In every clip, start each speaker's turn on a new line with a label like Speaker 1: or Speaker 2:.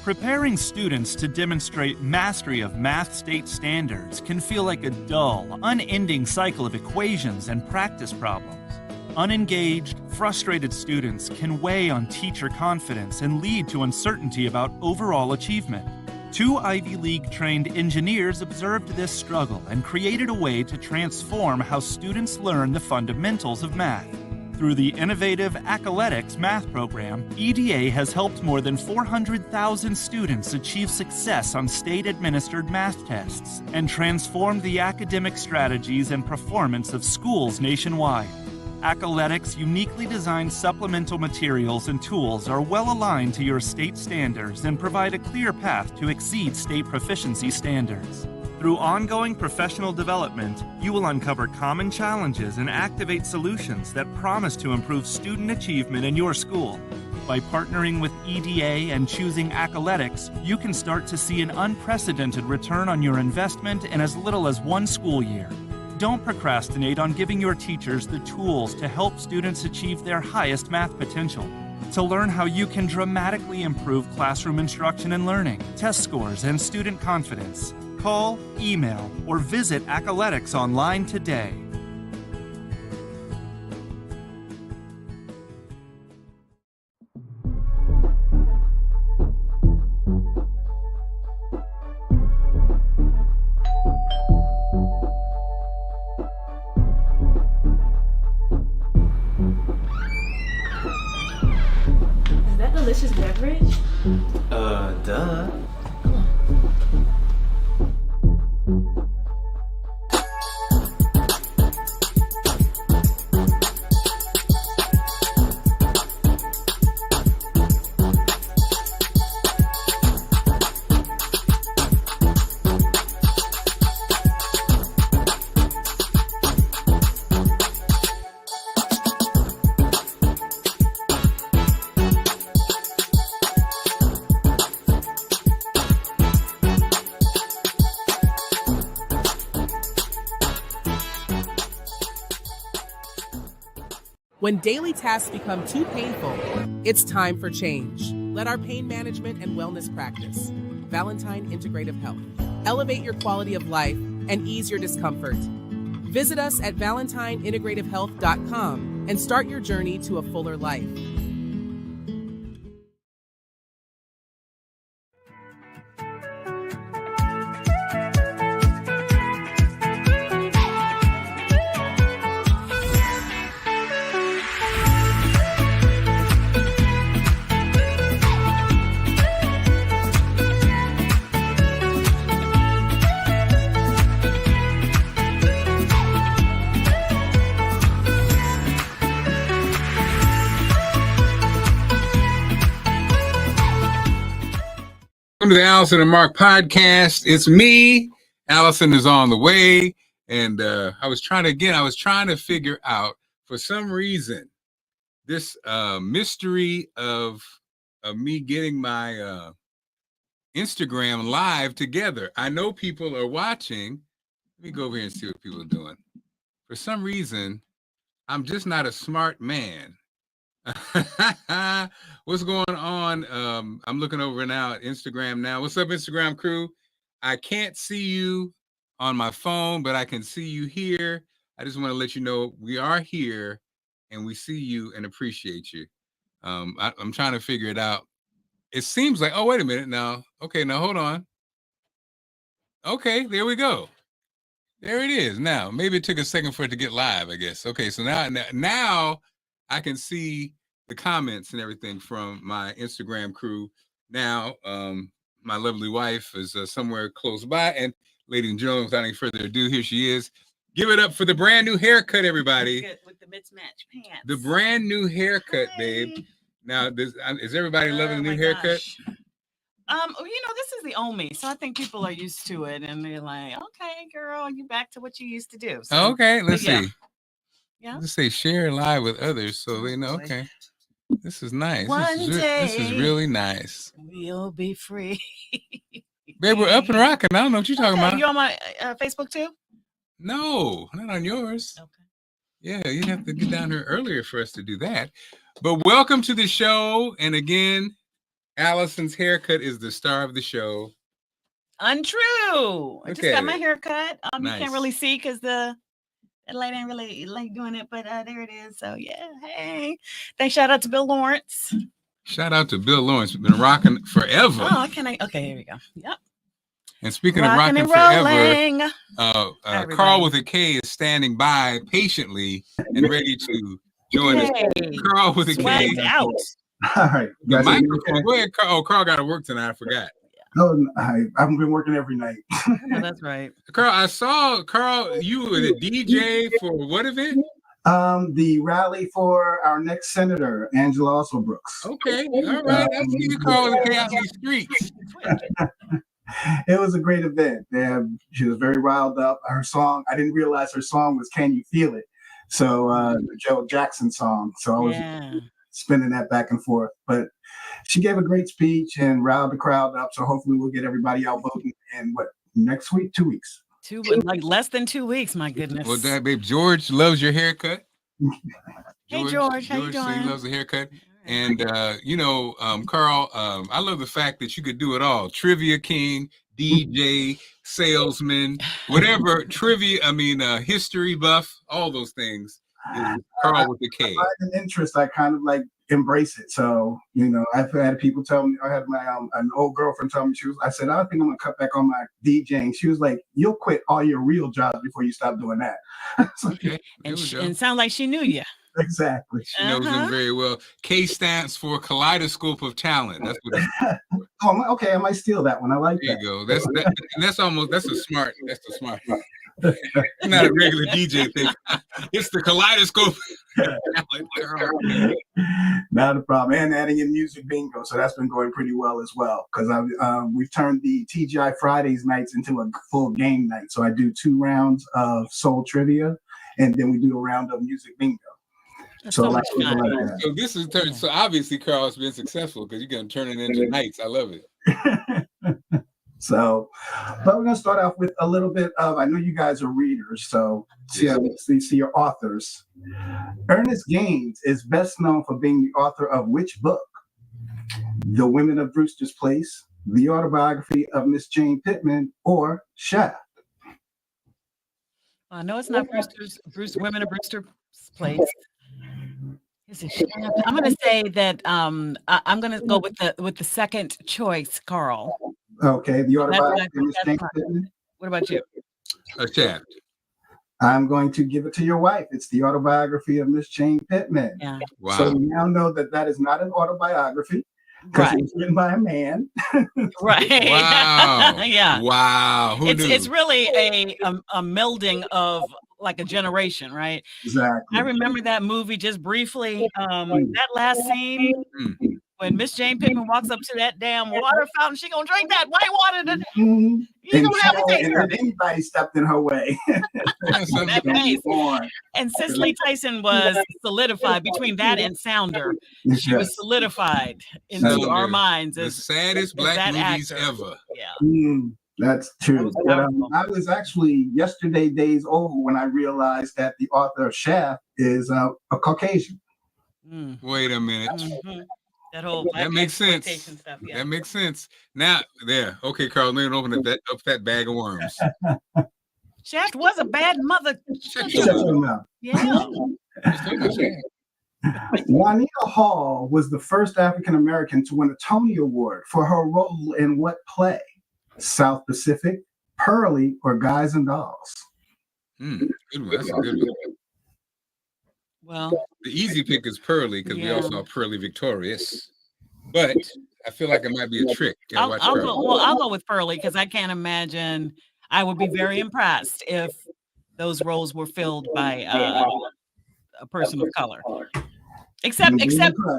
Speaker 1: Preparing students to demonstrate mastery of math state standards can feel like a dull, unending cycle of equations and practice problems. Unengaged, frustrated students can weigh on teacher confidence and lead to uncertainty about overall achievement. Two Ivy League-trained engineers observed this struggle and created a way to transform how students learn the fundamentals of math. Through the innovative Accoletics math program, EDA has helped more than 400,000 students achieve success on state-administered math tests and transformed the academic strategies and performance of schools nationwide. Accoletics' uniquely designed supplemental materials and tools are well aligned to your state standards and provide a clear path to exceed state proficiency standards. Through ongoing professional development, you will uncover common challenges and activate solutions that promise to improve student achievement in your school. By partnering with EDA and choosing Accoletics, you can start to see an unprecedented return on your investment in as little as one school year. Don't procrastinate on giving your teachers the tools to help students achieve their highest math potential. To learn how you can dramatically improve classroom instruction and learning, test scores, and student confidence, call, email, or visit Accoletics online today.
Speaker 2: Is that delicious beverage?
Speaker 3: Duh.
Speaker 4: When daily tasks become too painful, it's time for change. Let our pain management and wellness practice, Valentine Integrative Health, elevate your quality of life and ease your discomfort. Visit us at valentineintegrativehealth.com and start your journey to a fuller life.
Speaker 5: Welcome to the Allison and Marc podcast. It's me. Allison is on the way. And I was trying to figure out, for some reason, this mystery of me getting my Instagram live together. I know people are watching. Let me go over here and see what people are doing. For some reason, I'm just not a smart man. What's going on? I'm looking over now at Instagram now. What's up, Instagram crew? I can't see you on my phone, but I can see you here. I just want to let you know we are here and we see you and appreciate you. I'm trying to figure it out. It seems like, oh, wait a minute now. Okay, now hold on. Okay, there we go. There it is. Now, maybe it took a second for it to get live, I guess. Okay, so now I can see the comments and everything from my Instagram crew. Now, my lovely wife is somewhere close by. And ladies and gentlemen, without any further ado, here she is. Give it up for the brand new haircut, everybody.
Speaker 2: With the mismatched pants.
Speaker 5: The brand new haircut, babe. Now, is everybody loving the new haircut?
Speaker 2: This is the old me, so I think people are used to it, and they're like, "Okay, girl, you back to what you used to do." So,
Speaker 5: okay, let's see.
Speaker 2: Yeah.
Speaker 5: Let's say share live with others so they know. Okay, this is nice.
Speaker 2: This
Speaker 5: is really nice.
Speaker 2: We'll be free.
Speaker 5: Babe, we're up and rocking. I don't know what you're talking about.
Speaker 2: You on my Facebook too?
Speaker 5: No, not on yours.
Speaker 2: Okay.
Speaker 5: Yeah, you have to get down here earlier for us to do that. But welcome to the show. And again, Allison's haircut is the star of the show.
Speaker 2: Untrue. I just got my hair cut. You
Speaker 5: Nice.
Speaker 2: can't really see because the light ain't really like doing it, but there it is. So yeah, hey. Thanks. Shout out to Bill Lawrence.
Speaker 5: Shout out to Bill Lawrence. Been rocking forever.
Speaker 2: Oh, okay, here we go. Yep.
Speaker 5: And speaking
Speaker 2: Rocking
Speaker 5: of
Speaker 2: rocking
Speaker 5: rocking
Speaker 2: and
Speaker 5: forever, Carl with a K is standing by patiently and ready to join us. Carl with a K.
Speaker 2: Swagged out.
Speaker 6: All right.
Speaker 5: The microphone. Go ahead, Carl. Oh, Carl got to work tonight. I forgot.
Speaker 6: No, I haven't been working every night.
Speaker 2: Oh, that's right.
Speaker 5: Carl, I saw, you were the DJ for what event?
Speaker 6: The rally for our next senator, Angela Also Brooks.
Speaker 5: Okay. All right. I see you, Carl with a K out in the streets.
Speaker 6: It was a great event. She was very riled up. Her song, I didn't realize her song was Can You Feel It? So the Joe Jackson song. So I was spinning that back and forth. But she gave a great speech and riled the crowd up. So hopefully we'll get everybody out voting in next week? 2 weeks.
Speaker 2: Like less than 2 weeks, my goodness.
Speaker 5: Well, that babe, George loves your haircut.
Speaker 2: Hey, George, how you doing?
Speaker 5: He loves the haircut. And, Carl, I love the fact that you could do it all. Trivia king, DJ, salesman, whatever, history buff, all those things. Carl with the K.
Speaker 6: I find an interest. I kind of like embrace it. So, I've had people tell me, I had my an old girlfriend tell me, I said, I think I'm going to cut back on my DJing. She was like, you'll quit all your real jobs before you stop doing that.
Speaker 5: Okay.
Speaker 2: And sound like she knew you.
Speaker 6: Exactly.
Speaker 5: She knows him very well. K stands for Kaleidoscope of Talent. That's what it's
Speaker 6: okay. I might steal that one. I like that.
Speaker 5: There you go. That's a smart. Not a regular DJ thing. It's the Kaleidoscope.
Speaker 6: Not a problem. And adding in music bingo. So that's been going pretty well as well. Because we've turned the TGI Fridays nights into a full game night. So I do 2 rounds of soul trivia, and then we do a round of music bingo. So
Speaker 5: this is so obviously Carl's been successful because you're gonna turn it into nights. I love it.
Speaker 6: So, but we're gonna start off with a little bit of. I know you guys are readers, so see your authors. Ernest Gaines is best known for being the author of which book? The Women of Brewster's Place, The Autobiography of Miss Jane Pittman, or Shaft?
Speaker 2: I know it's not Women of Brewster's Place. I'm going to say that I'm going to go with the second choice, Carl.
Speaker 6: Okay, The Autobiography of Miss Jane Pittman.
Speaker 2: What about you?
Speaker 5: Shaft.
Speaker 6: I'm going to give it to your wife. It's The Autobiography of Miss Jane Pittman.
Speaker 2: Yeah.
Speaker 5: Wow.
Speaker 6: So you now know that is not an autobiography because it was written by a man.
Speaker 2: Right.
Speaker 5: Wow.
Speaker 2: Yeah.
Speaker 5: Wow. Who knew?
Speaker 2: It's really a melding of like a generation, right?
Speaker 6: Exactly.
Speaker 2: I remember that movie just briefly. That last scene when Miss Jane Pittman walks up to that damn water fountain, she gonna drink that white water. You don't have to take her.
Speaker 6: Anybody stepped in her way.
Speaker 2: And Cicely Tyson was solidified between that and Sounder. She was solidified into our minds as
Speaker 5: the saddest black movies
Speaker 2: actor.
Speaker 5: Ever.
Speaker 2: Yeah.
Speaker 6: That's true. I was actually yesterday days old when I realized that the author of Shaft is a Caucasian.
Speaker 5: Wait a minute. That makes sense.
Speaker 2: Stuff, yeah.
Speaker 5: That makes sense. Now, there. Okay, Carl, let me open up that bag of worms.
Speaker 2: Shaft was a bad mother.
Speaker 6: Yeah. Juanita Hall was the first African American to win a Tony Award for her role in what play? South Pacific, Pearly, or Guys and Dolls?
Speaker 5: Good one. That's a good one.
Speaker 2: Well,
Speaker 5: the easy pick is Pearly because we all saw Pearly victorious. But I feel like it might be a trick.
Speaker 2: I'll go with Pearly because I can't imagine. I would be very impressed if those roles were filled by a person of color. Except the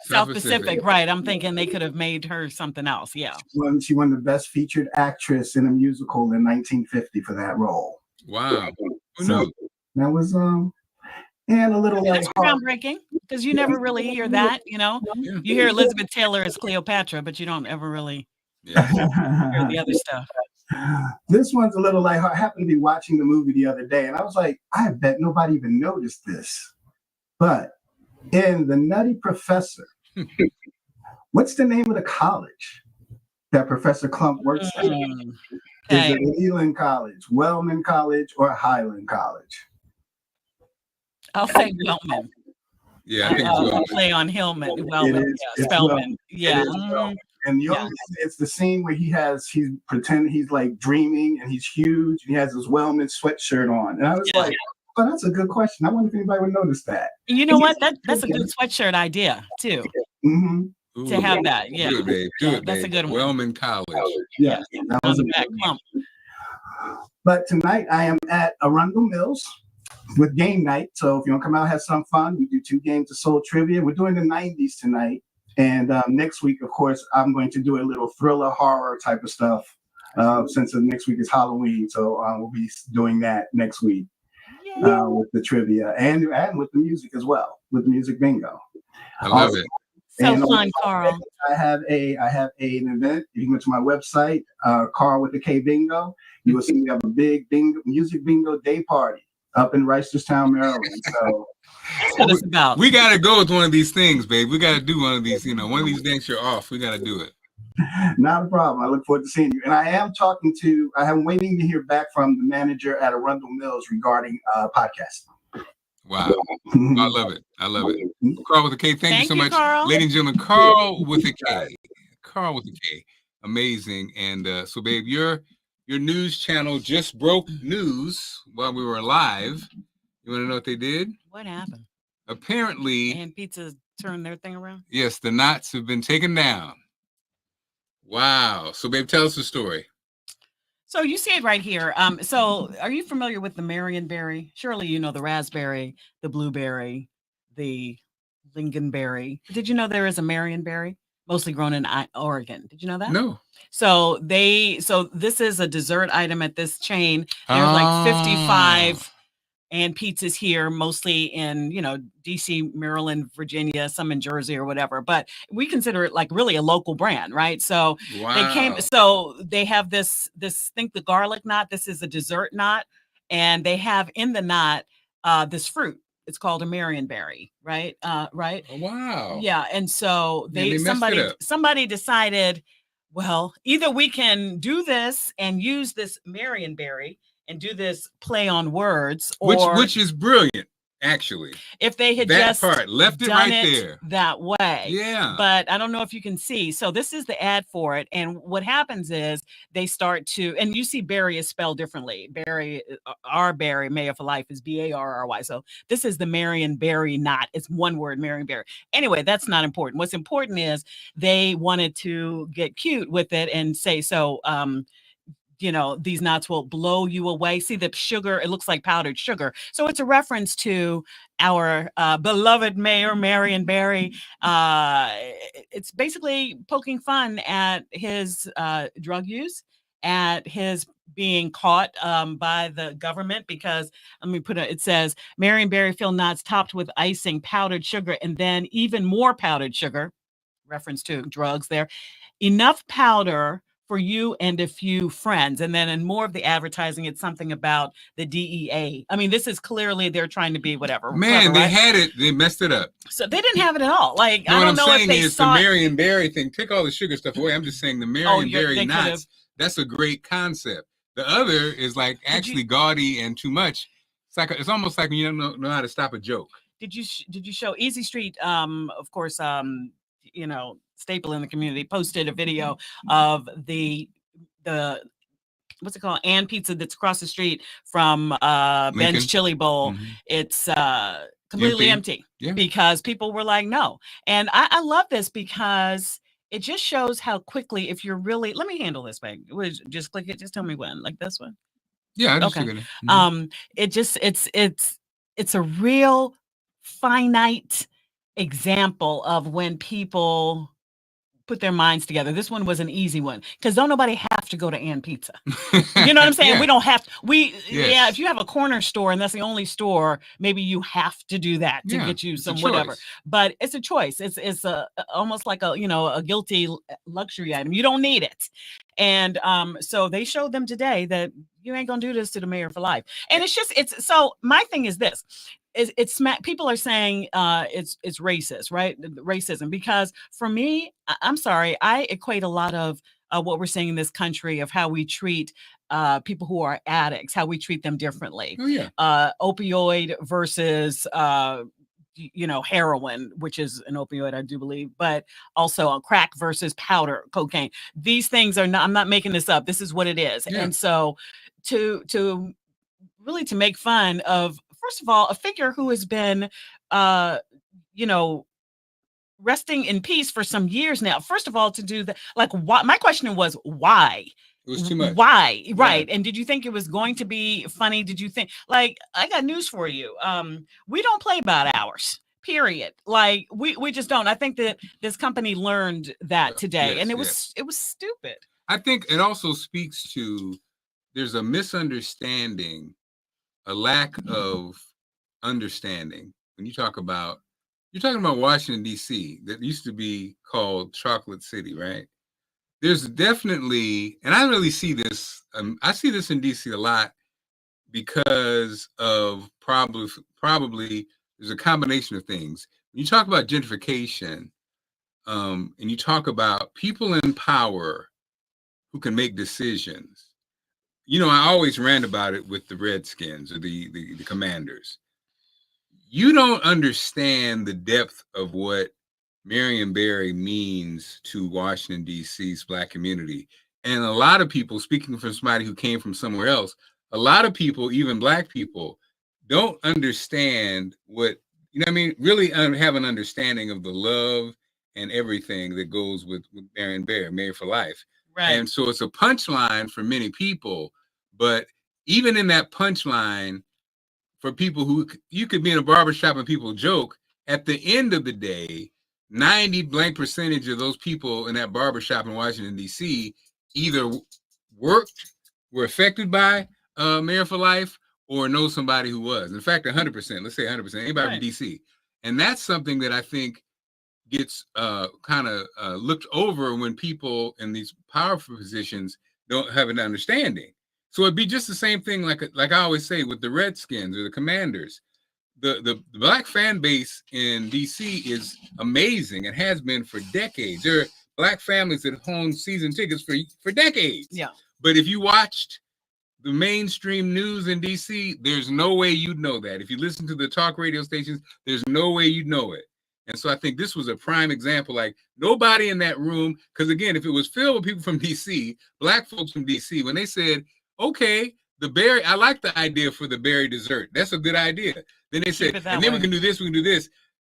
Speaker 2: South Pacific, right? I'm thinking they could have made her something else. Yeah.
Speaker 6: She won the Best Featured Actress in a Musical in 1950 for that role.
Speaker 5: Wow.
Speaker 6: So that was and a little
Speaker 2: that's groundbreaking because you never really hear that. You hear Elizabeth Taylor as Cleopatra, but you don't ever really hear the other stuff.
Speaker 6: This one's a little like I happened to be watching the movie the other day, and I was like, I bet nobody even noticed this. But in The Nutty Professor, What's the name of the college that Professor Clump works at?
Speaker 2: Okay.
Speaker 6: Is it Leland College, Wellman College, or Highland College?
Speaker 2: I'll say Wellman.
Speaker 5: Yeah, I think it's Wellman.
Speaker 2: Play on Hillman.
Speaker 6: It
Speaker 2: Wellman.
Speaker 6: is.
Speaker 2: Yeah,
Speaker 6: It's
Speaker 2: Spellman.
Speaker 6: Wellman.
Speaker 2: Yeah.
Speaker 6: It is Wellman. And the
Speaker 2: Yeah.
Speaker 6: only it's the scene where he's pretending he's like dreaming and he's huge and he has his Wellman sweatshirt on. And I was like, oh, that's a good question. I wonder if anybody would notice that.
Speaker 2: You know what? That's a good sweatshirt idea too.
Speaker 6: Mm-hmm.
Speaker 2: To have that. Yeah.
Speaker 5: Do it, babe. Do it,
Speaker 2: that's
Speaker 5: babe.
Speaker 2: a good one.
Speaker 5: Wellman College.
Speaker 6: Yeah. That
Speaker 2: On
Speaker 6: was
Speaker 2: the
Speaker 6: a
Speaker 2: back
Speaker 6: good
Speaker 2: Clump.
Speaker 6: But tonight I am at Arundel Mills with game night. So if you want to come out, have some fun, we do 2 games of soul trivia. We're doing the 90s tonight. And next week, of course, I'm going to do a little thriller horror type of stuff since next week is Halloween. So we'll be doing that next week with the trivia and with the music as well, with the music bingo.
Speaker 5: I love it.
Speaker 2: So fun, Carl.
Speaker 6: I have an event. You can go to my website, Carl with the K Bingo. You will see we have a big music bingo day party up in Reisterstown, Maryland. So
Speaker 2: that's what it's about.
Speaker 5: We got to go with one of these things, babe. We got to do one of these. One of these days you're off. We got to do it.
Speaker 6: Not a problem. I look forward to seeing you. And I am waiting to hear back from the manager at Arundel Mills regarding podcasting.
Speaker 5: Wow. I love it. I love it. Carl with a K. Thank you so much.
Speaker 2: Carl.
Speaker 5: Ladies and gentlemen, Carl with a K. Carl with a K. Amazing. And so, babe, your news channel just broke news while we were live. You want to know what they did?
Speaker 2: What happened?
Speaker 5: Apparently.
Speaker 2: And Pizza turned their thing around?
Speaker 5: Yes, the knots have been taken down. Wow. So, babe, tell us the story.
Speaker 2: So you see it right here. So are you familiar with the Marionberry? Surely you know the raspberry, the blueberry, the lingonberry. Did you know there is a Marionberry, mostly grown in Oregon? Did you know that?
Speaker 5: No.
Speaker 2: So this is a dessert item at this chain. There's like 55 and pizzas here, mostly in, DC, Maryland, Virginia, some in Jersey or whatever, but we consider it like really a local brand, right? So they have this, think the garlic knot, this is a dessert knot, and they have in the knot this fruit. It's called a Marionberry, right? Right.
Speaker 5: Oh, wow.
Speaker 2: Yeah. And so somebody decided, well, either we can do this and use this Marionberry and do this play on words, or
Speaker 5: which is brilliant, actually.
Speaker 2: If they had
Speaker 5: that
Speaker 2: just
Speaker 5: part left it
Speaker 2: done
Speaker 5: right
Speaker 2: it
Speaker 5: there
Speaker 2: that way.
Speaker 5: Yeah.
Speaker 2: But I don't know if you can see. So this is the ad for it. And what happens is they start to, and you see berry is spelled differently. Berry, our berry, Mayor for Life, is Barry. So this is the Marionberry knot. It's one word, Marionberry. Anyway, that's not important. What's important is they wanted to get cute with it and say, these knots will blow you away. See the sugar, it looks like powdered sugar. So it's a reference to our beloved Mayor Marionberry. It's basically poking fun at his drug use, at his being caught by the government, because it says Marionberry fill knots topped with icing, powdered sugar, and then even more powdered sugar, reference to drugs there. Enough powder for you and a few friends. And then in more of the advertising, it's something about the DEA. This is clearly they're trying to be whatever.
Speaker 5: Man, they
Speaker 2: right?
Speaker 5: had it. They messed it up.
Speaker 2: So they didn't have it at all. I don't know if they
Speaker 5: saw the Marionberry thing. Take all the sugar stuff away. I'm just saying the Marionberry knots. That's a great concept. The other is like actually gaudy and too much. It's almost like when you don't know how to stop a joke.
Speaker 2: Did you show Easy Street? Of course, staple in the community, posted a video of the what's it called, Ann Pizza, that's across the street from Ben's Chili Bowl. Mm-hmm. It's completely empty. Yeah. Because people were like, no. And I love this because it just shows how quickly, if you're really, let me handle this, babe. Just click it. Just tell me when, like this one.
Speaker 5: Yeah.
Speaker 2: Okay. It's a real finite example of when people put their minds together. This one was an easy one because don't nobody have to go to Ann Pizza. You know what I'm saying? Yeah. We don't have to. Yeah, if you have a corner store and that's the only store, maybe you have to do that to get you some whatever. But it's a choice. It's a almost like a guilty luxury item. You don't need it. And so they showed them today that you ain't gonna do this to the Mayor for Life. And so my thing is this. it's people are saying it's racist, right? Racism, because for me, I'm sorry, I equate a lot of what we're seeing in this country of how we treat people who are addicts, how we treat them differently.
Speaker 5: Oh, yeah.
Speaker 2: Opioid versus heroin, which is an opioid, I do believe, but also crack versus powder cocaine. These things are not, I'm not making this up. This is what it is.
Speaker 5: Yeah.
Speaker 2: And so to really to make fun of, first of all, a figure who has been, resting in peace for some years now. First of all, to do that, like, why? My question was, why?
Speaker 5: It was too much.
Speaker 2: Why? Right.
Speaker 5: Yeah.
Speaker 2: And did you think it was going to be funny? Did you think, like, I got news for you. We don't play about ours. Period. Like, we just don't. I think that this company learned that today, and it was stupid.
Speaker 5: I think it also speaks to there's a misunderstanding, a lack of understanding when you're talking about Washington, D.C. that used to be called Chocolate City, right? There's definitely, and I really see this, I see this in D.C. a lot because of probably there's a combination of things. When you talk about gentrification, and you talk about people in power who can make decisions, I always rant about it with the Redskins or the Commanders. You don't understand the depth of what Marion Barry means to Washington, D.C.'s Black community. And a lot of people, speaking from somebody who came from somewhere else, a lot of people, even Black people, don't understand what, really have an understanding of the love and everything that goes with Marion Barry, Married for Life.
Speaker 2: Right.
Speaker 5: And so it's a punchline for many people, but even in that punchline, for people who, you could be in a barbershop and people joke, at the end of the day, 90% of those people in that barbershop in Washington, D.C. either were affected by Mayor for Life or know somebody who was. In fact, 100%, let's say 100%, anybody from D.C. And that's something that I think gets kind of looked over when people in these powerful positions don't have an understanding. So it'd be just the same thing, like I always say, with the Redskins or the Commanders. The Black fan base in DC is amazing and has been for decades. There are Black families that own season tickets for decades.
Speaker 2: Yeah.
Speaker 5: But if you watched the mainstream news in DC, there's no way you'd know that. If you listen to the talk radio stations, there's no way you'd know it. And so I think this was a prime example. Like, nobody in that room, because again, if it was filled with people from DC, Black folks from DC, when they said, okay, the berry, I like the idea for the berry dessert. That's a good idea. Then they said, and then we can do this, we can do this.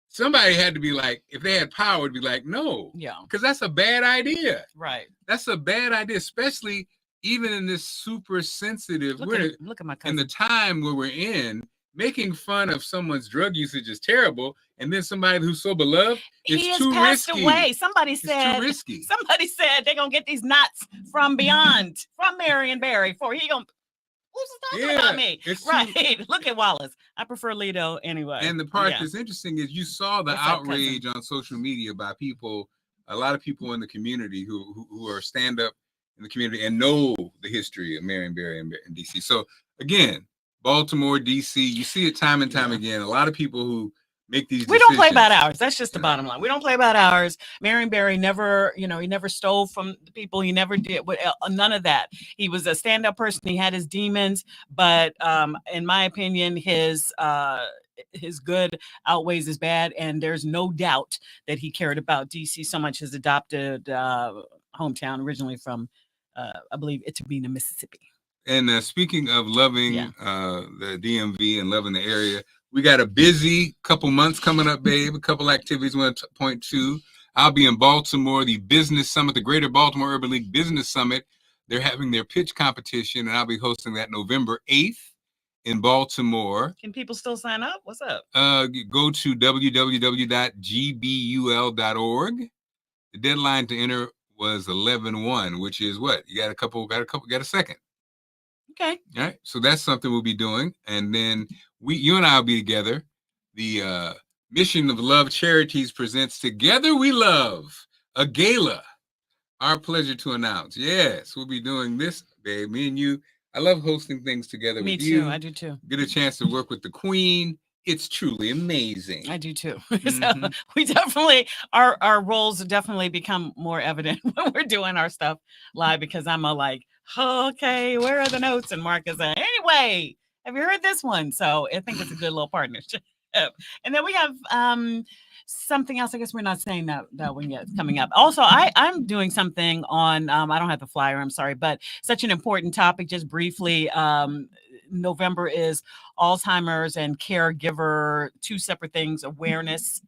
Speaker 5: Somebody had to be like, if they had power, it'd be like, no.
Speaker 2: Yeah.
Speaker 5: Because that's a bad idea.
Speaker 2: Right.
Speaker 5: That's a bad idea, especially even in this super sensitive,
Speaker 2: look at my cousin.
Speaker 5: In the time where we're in, making fun of someone's drug usage is terrible. And then somebody who's so beloved, it's too risky.
Speaker 2: Away. Somebody said,
Speaker 5: too risky.
Speaker 2: Somebody said they're going to get these nuts from beyond, from Marion Barry. Who's talking about me? Right. Look at Wallace. I prefer Lido anyway.
Speaker 5: And the part that's interesting is you saw the outrage on social media by people, a lot of people in the community who are stand up in the community and know the history of Marion Barry in DC. So again, Baltimore, DC, you see it time and time again. A lot of people who make these decisions.
Speaker 2: We don't play about ours. That's just the bottom line. We don't play about ours. Marion Barry never, he never stole from the people. He never did none of that. He was a stand-up person. He had his demons, but in my opinion, his good outweighs his bad. And there's no doubt that he cared about DC so much. His adopted hometown, originally from, I believe, Itabena, Mississippi.
Speaker 5: And speaking of loving the DMV and loving the area, we got a busy couple months coming up, babe. A couple activities I want to point to. I'll be in Baltimore, the Business Summit, the Greater Baltimore Urban League Business Summit. They're having their pitch competition, and I'll be hosting that November 8th in Baltimore.
Speaker 2: Can people still sign up? What's up?
Speaker 5: Go to www.gbul.org. The deadline to enter was 11/1, which is what? You got a second.
Speaker 2: Okay.
Speaker 5: All right. So that's something we'll be doing. And then you and I will be together. The Mission of Love Charities presents Together We Love, a gala. Our pleasure to announce. Yes, we'll be doing this, babe. Me and you. I love hosting things together with you.
Speaker 2: Me too. I do too.
Speaker 5: Get a chance to work with the Queen it's truly amazing.
Speaker 2: I do too.
Speaker 5: Mm-hmm.
Speaker 2: So we definitely, our roles definitely become more evident when we're doing our stuff live, because I'm like, oh, okay, where are the notes? And Marc is like, anyway, have you heard this one? So I think it's a good little partnership. And then we have something else. I guess we're not saying that one yet. It's coming up. Also, I'm doing something on, I don't have the flyer, I'm sorry, but such an important topic. Just briefly, November is Alzheimer's and caregiver, two separate things, awareness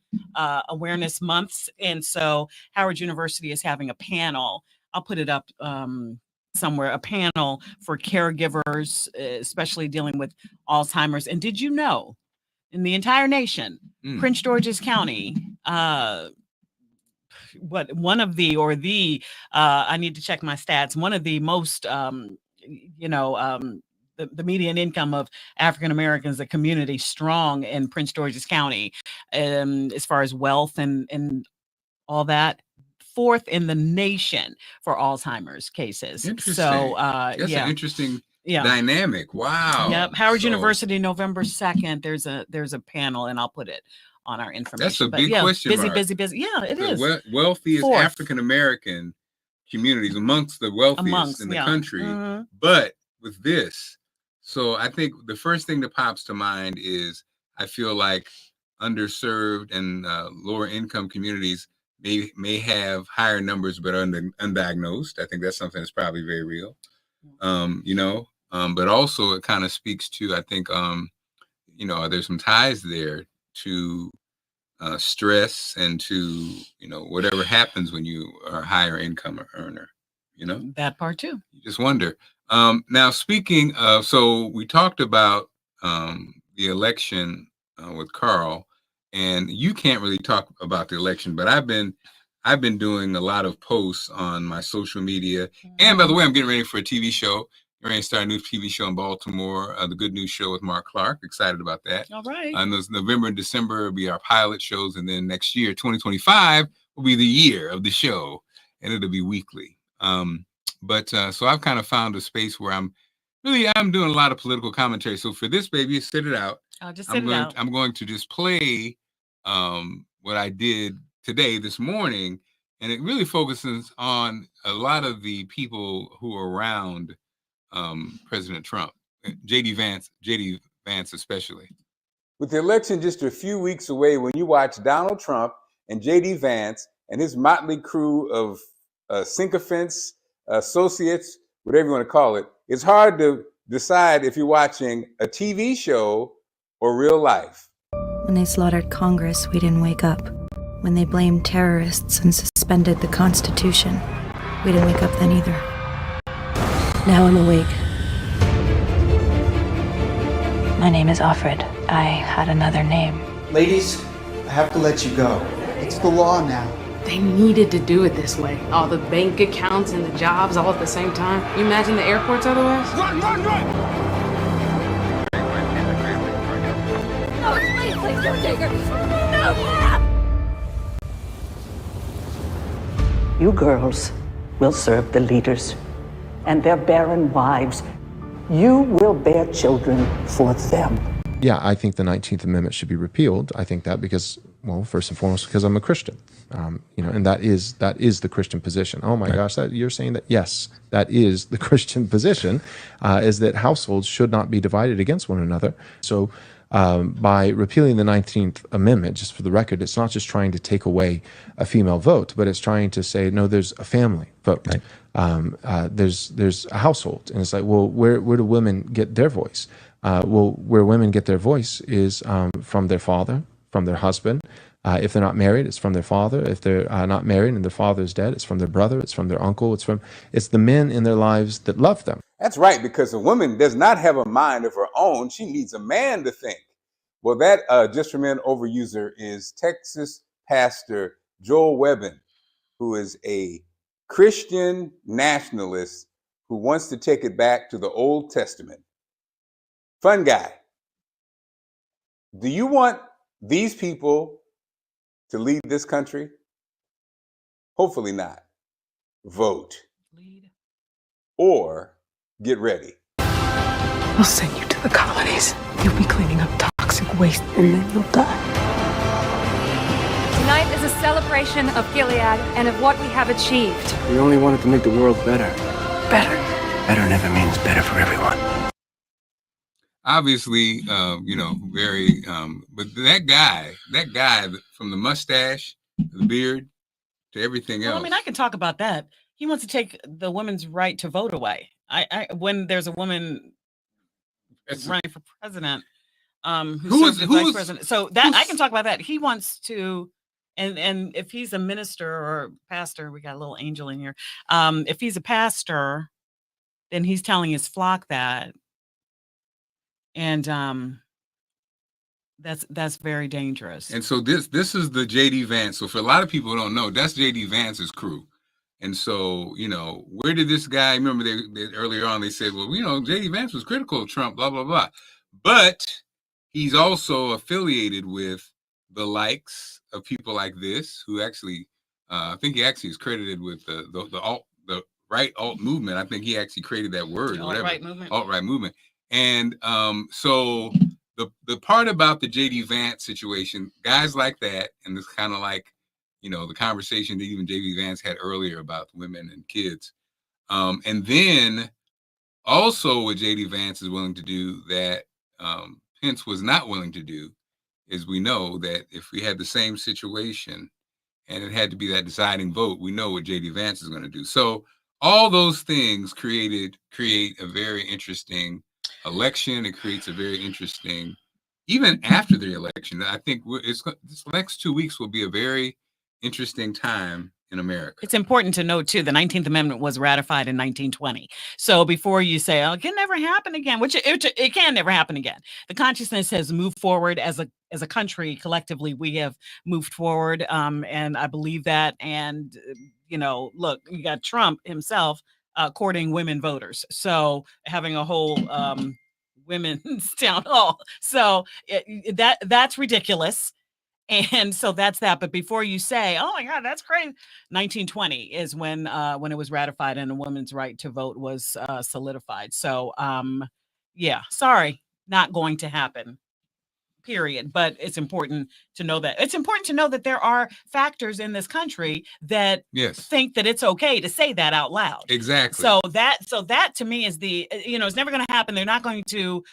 Speaker 2: months. And so Howard University is having a panel. I'll put it up somewhere, a panel for caregivers, especially dealing with Alzheimer's. And did you know, in the entire nation, Prince George's County, one of the, or the, I need to check my stats, one of the most, the median income of African Americans, the community strong in Prince George's County, as far as wealth and all that. 4th in the nation for Alzheimer's cases.
Speaker 5: Interesting.
Speaker 2: So
Speaker 5: that's an interesting dynamic. Wow.
Speaker 2: Yep. Howard University, November 2nd. There's a panel, and I'll put it on our information.
Speaker 5: That's a big question.
Speaker 2: Busy. Yeah, it is.
Speaker 5: Wealthiest African American communities, amongst the wealthiest in the country. Mm-hmm. But with this, so I think the first thing that pops to mind is, I feel like underserved and lower income communities may have higher numbers but are undiagnosed. I think that's something that's probably very real. But also it kind of speaks to, I think, there's some ties there to stress and to, whatever happens when you are a higher income earner,
Speaker 2: That part too.
Speaker 5: You just wonder. Now, speaking of, so we talked about the election with Carl, and you can't really talk about the election, but I've been doing a lot of posts on my social media. And by the way, I'm getting ready for a TV show. I'm ready to start a new TV show in Baltimore, the Good News Show with Marc Clark. Excited about that.
Speaker 2: All right.
Speaker 5: November and December will be our pilot shows, and then next year, 2025, will be the year of the show, and it'll be weekly. So I've kind of found a space where I'm doing a lot of political commentary. So for this, baby, sit it out.
Speaker 2: I'll just sit it out.
Speaker 5: I'm going to just play what I did this morning, and it really focuses on a lot of the people who are around President Trump, J.D. Vance especially.
Speaker 7: With the election just a few weeks away, when you watch Donald Trump and J.D. Vance and his motley crew of sycophants, associates, whatever you want to call it, it's hard to decide if you're watching a TV show or real life.
Speaker 8: When they slaughtered Congress, we didn't wake up. When they blamed terrorists and suspended the Constitution, we didn't wake up then either. Now I'm awake. My name is Offred. I had another name.
Speaker 9: Ladies, I have to let you go. It's the law now.
Speaker 10: They needed to do it this way. All the bank accounts and the jobs all at the same time. You imagine the airports otherwise?
Speaker 9: Run!
Speaker 11: No, please don't take her. No!
Speaker 12: You girls will serve the leaders and their barren wives. You will bear children for them.
Speaker 13: Yeah, I think the 19th Amendment should be repealed. I think that because, well, first and foremost, because I'm a Christian, and that is the Christian position. Oh my gosh, you're saying that? Yes, that is the Christian position, is that households should not be divided against one another. So by repealing the 19th Amendment, just for the record, it's not just trying to take away a female vote, but it's trying to say, no, there's a family vote. Right. There's a household. And it's like, well, where do women get their voice? Where women get their voice is from their father, from their husband. If they're not married, it's from their father. If they're not married and their father is dead, it's from their brother, it's from their uncle, it's the men in their lives that love them.
Speaker 7: That's right, because a woman does not have a mind of her own. She needs a man to think. Well, that Just for Men overuser is Texas pastor Joel Webbin, who is a Christian nationalist who wants to take it back to the Old Testament. Fun guy. Do you want these people to lead this country? Hopefully not. Vote.
Speaker 2: Lead.
Speaker 7: Or get ready.
Speaker 10: I'll send you to the colonies. You'll be cleaning up toxic
Speaker 12: waste and then you'll die.
Speaker 11: Tonight is a celebration of Gilead and of what we have achieved.
Speaker 9: We only wanted to make the world better. Better. Better never means better for everyone.
Speaker 5: Obviously, very, but that guy from the mustache, the beard, to everything else.
Speaker 2: Well, I mean, I can talk about that. He wants to take the woman's right to vote away. When there's a woman running for president, who served as vice president, so that I can talk about that. He wants to, and if he's a minister or pastor, we got a little angel in here. If he's a pastor, then he's telling his flock that, and that's very dangerous.
Speaker 5: And so this is the JD Vance. So for a lot of people who don't know, that's JD Vance's crew. And so, where did this guy, remember they earlier on, they said, well, JD Vance was critical of Trump, blah, blah, blah. But he's also affiliated with the likes of people like this, who actually, I think he actually is credited with the right alt movement. I think he actually created that word, or whatever. Alt-right movement. And so the part about the JD Vance situation, guys like that, and it's kind of like, the conversation that even JD Vance had earlier about women and kids. And then also what JD Vance is willing to do that Pence was not willing to do is, we know that if we had the same situation and it had to be that deciding vote, we know what JD Vance is going to do. So all those things create a very interesting election. It creates a very interesting, even after the election, I think this next 2 weeks will be a very interesting time in America.
Speaker 2: It's important to note too, the 19th Amendment was ratified in 1920. So before you say, oh, it can never happen again, which it can never happen again. The consciousness has moved forward as a country. Collectively, we have moved forward. And I believe that. And, look, you got Trump himself courting women voters. So having a whole women's town hall. So that's ridiculous. And so that's that. But before you say, oh my God, that's crazy, 1920 is when it was ratified and a woman's right to vote was solidified. So sorry, not going to happen. Period. But it's important to know that. It's important to know that there are factors in this country that think that it's okay to say that out loud.
Speaker 5: Exactly.
Speaker 2: So that to me is it's never going to happen. They're not going to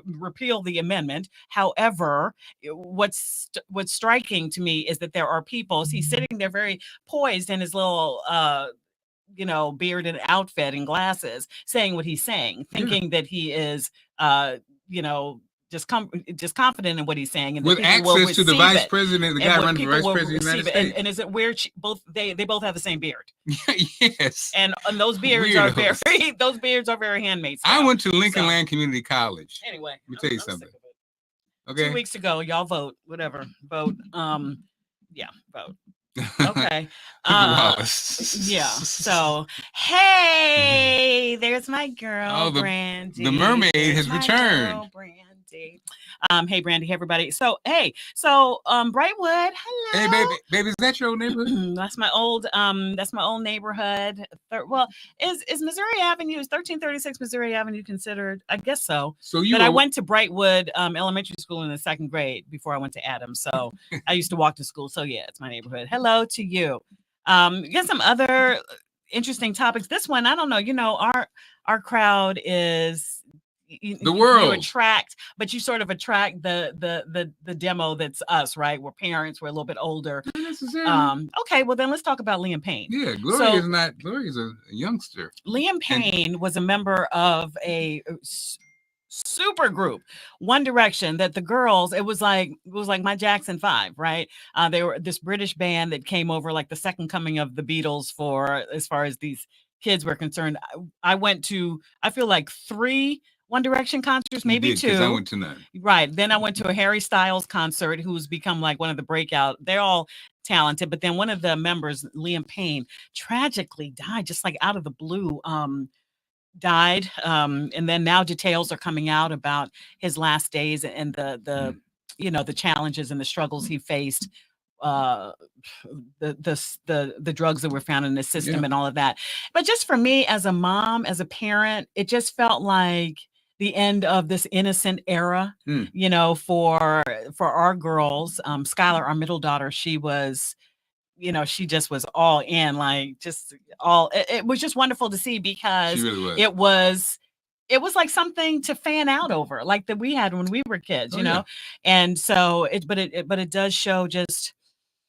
Speaker 2: repeal the amendment. However, what's striking to me is that there are people. He's sitting there very poised in his little beard and outfit and glasses, saying what he's saying, thinking that he is just confident in what he's saying, and
Speaker 5: with access to the vice president, the guy running for vice president of the United States.
Speaker 2: And is it weird? They both have the same beard.
Speaker 5: Yes.
Speaker 2: And those beards are very handmade.
Speaker 5: I went to Lincoln Land Community College.
Speaker 2: Anyway,
Speaker 5: let me tell you something. Okay.
Speaker 2: 2 weeks ago, y'all vote. Whatever. Vote. Vote. Okay. Yeah. So, hey, there's my girl, Brandy.
Speaker 5: The mermaid has returned.
Speaker 2: Brandy. Hey, Brandy. Hey, everybody. Brightwood. Hello.
Speaker 5: Hey, baby. Is that your neighborhood?
Speaker 2: That's my old neighborhood. Is Missouri Avenue, is 1336 Missouri Avenue considered? I guess so. I went to Brightwood Elementary School in the second grade before I went to Adams. So I used to walk to school. So yeah, it's my neighborhood. Hello to you. You got some other interesting topics. This one, I don't know. Our crowd is
Speaker 5: the world.
Speaker 2: You attract, but you sort of attract the demo that's us, right? We're parents, we're a little bit older.
Speaker 5: Not necessarily.
Speaker 2: Okay, well then let's talk about Liam Payne.
Speaker 5: Yeah, Gloria's a youngster.
Speaker 2: Liam Payne was a member of a super group, One Direction, that the girls, it was like my Jackson 5, right? They were this British band that came over, like the second coming of the Beatles as far as these kids were concerned. I went to, I feel like 3 One Direction concerts, maybe 2.
Speaker 5: I went to none.
Speaker 2: Right. Then I went to a Harry Styles concert, who's become like one of the breakout. They're all talented, but then one of the members, Liam Payne, tragically died, just like out of the blue. Died. And then now details are coming out about his last days and the challenges and the struggles he faced. The drugs that were found in the system and all of that. But just for me as a mom, as a parent, it just felt like the end of this innocent era,
Speaker 5: Mm.
Speaker 2: you know, for our girls. Skylar, our middle daughter, she was, you know, she just was all in, like just all. It was just wonderful to see
Speaker 5: She
Speaker 2: because
Speaker 5: really was.
Speaker 2: it was like something to fan out over, like that we had when we were kids,
Speaker 5: Oh,
Speaker 2: you know.
Speaker 5: yeah.
Speaker 2: And so but it does show just,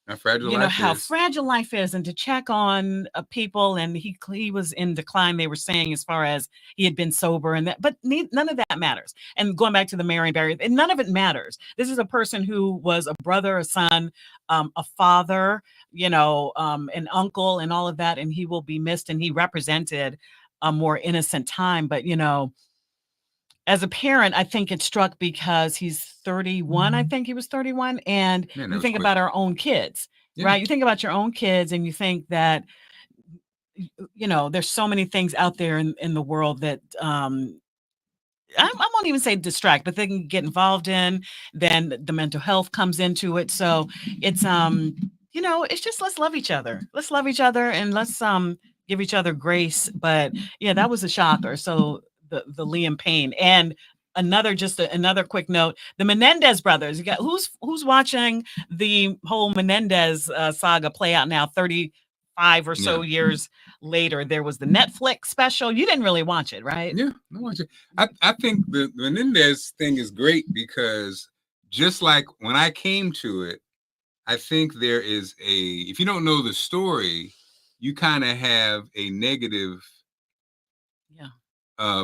Speaker 5: How fragile
Speaker 2: you know,
Speaker 5: life
Speaker 2: how
Speaker 5: is.
Speaker 2: fragile life is, and to check on people. And he was in decline, they were saying, as far as he had been sober and that, but none of that matters. And going back to the Marion Barry, and none of it matters. This is a person who was a brother, a son, a father, you know, an uncle, and all of that, and he will be missed. And he represented a more innocent time. But you know, as a parent, I think it struck because he's 31. I think he was 31. And
Speaker 5: Man, that
Speaker 2: we
Speaker 5: was
Speaker 2: think
Speaker 5: quick.
Speaker 2: about our own kids,
Speaker 5: Yeah.
Speaker 2: right? You think about your own kids and you think that, you know, there's so many things out there in the world that I won't even say distract, but they can get involved in. Then the mental health comes into it. So it's you know, it's just, let's love each other. Let's love each other, and let's give each other grace. But yeah, that was a shocker. So the Liam Payne. And another quick note, the Menendez brothers. You got who's watching the whole Menendez saga play out now, 35 or so years later. There was the Netflix special. You didn't really watch it, right?
Speaker 5: Yeah, I watch it. I think the Menendez thing is great because just like when I came to it, I think there is if you don't know the story, you kind of have a negative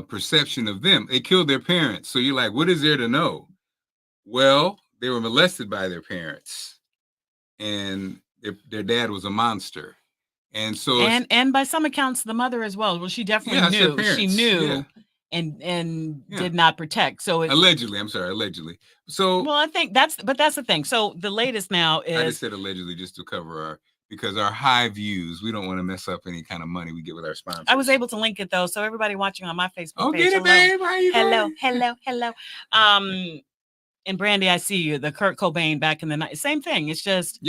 Speaker 5: perception of them. They killed their parents. So you're like, what is there to know? Well, they were molested by their parents, and their dad was a monster. And so
Speaker 2: and by some accounts, the mother as well. Well, she definitely knew. She knew and did not protect. So
Speaker 5: allegedly, I'm sorry, allegedly. So
Speaker 2: well, I think that's the thing. So the latest now is,
Speaker 5: I just said allegedly just to cover because our high views, we don't want to mess up any kind of money we get with our sponsors.
Speaker 2: I was able to link it though, so everybody watching on my Facebook page.
Speaker 5: Get it, babe. How you doing?
Speaker 2: Hello. And Brandy, I see you. The Kurt Cobain back in the night. Same thing. It's just